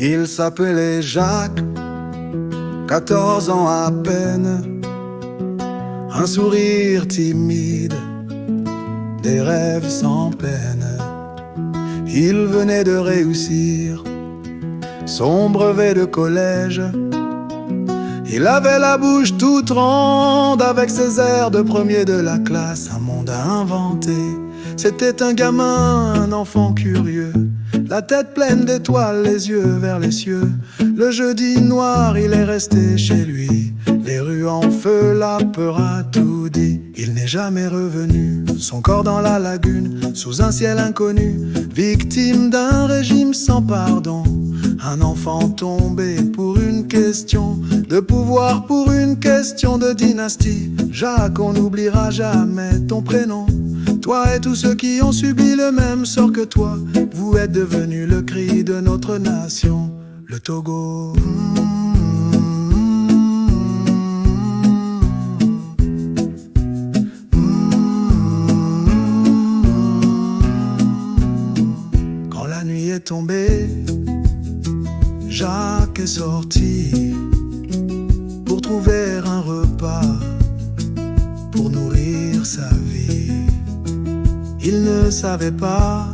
Il s'appelait Jacques, 14 ans à peine, un sourire timide, des rêves sans peine. Il venait de réussir son brevet de collège. Il avait la bouche toute ronde avec ses airs de premier de la classe. Un monde à inventer. C'était un gamin, un enfant curieux, la tête pleine d'étoiles, les yeux vers les cieux. Le jeudi noir, il est resté chez lui, les rues en feu, la peur a tout dit. Il n'est jamais revenu, son corps dans la lagune, sous un ciel inconnu, victime d'un régime sans pardon. Un enfant tombé pour une question de pouvoir, pour une question de dynastie. Jacques, on n'oubliera jamais ton prénom. Toi et tous ceux qui ont subi le même sort que toi, vous êtes devenus le cri de notre nation, le Togo. Quand la nuit est tombée, Jacques est sorti pour trouver un repas, pour nourrir sa vie. Il ne savait pas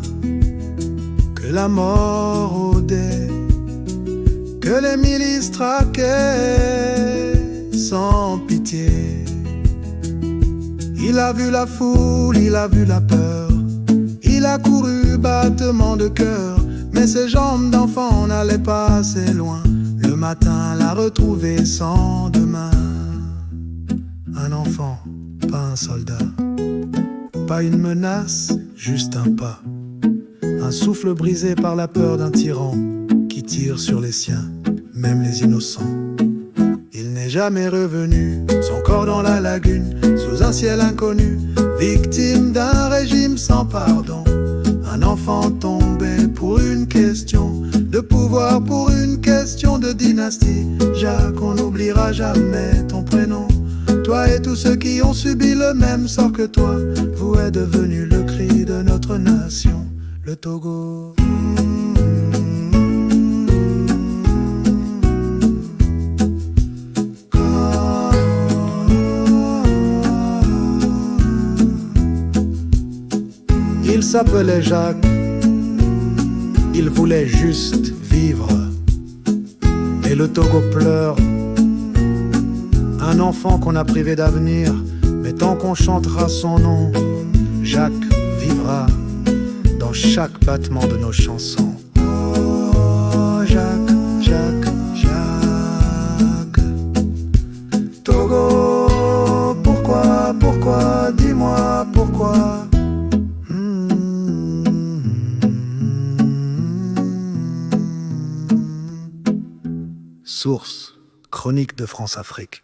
que la mort rôdait, que les milices traquaient sans pitié. Il a vu la foule, il a vu la peur, il a couru battement de cœur, mais ses jambes d'enfant n'allaient pas assez loin. Le matin l'a retrouvé sans demain. Un enfant, pas un soldat, pas une menace, juste un pas. Un souffle brisé par la peur d'un tyran qui tire sur les siens, même les innocents. Il n'est jamais revenu, son corps dans la lagune, sous un ciel inconnu, victime d'un régime sans pardon. Un enfant tombé pour une question de pouvoir, pour une question de dynastie. Jacques, on n'oubliera jamais ton prénom. Toi et tous ceux qui ont subi le même sort que toi, vous êtes devenus le cri de notre nation, le Togo. Il s'appelait Jacques, il voulait juste vivre. Et le Togo pleure, un enfant qu'on a privé d'avenir. Mais tant qu'on chantera son nom, Jacques vivra dans chaque battement de nos chansons. Oh, Jacques, Jacques, Jacques. Togo, pourquoi, dis-moi pourquoi. Source, Chronique de France-Afrique.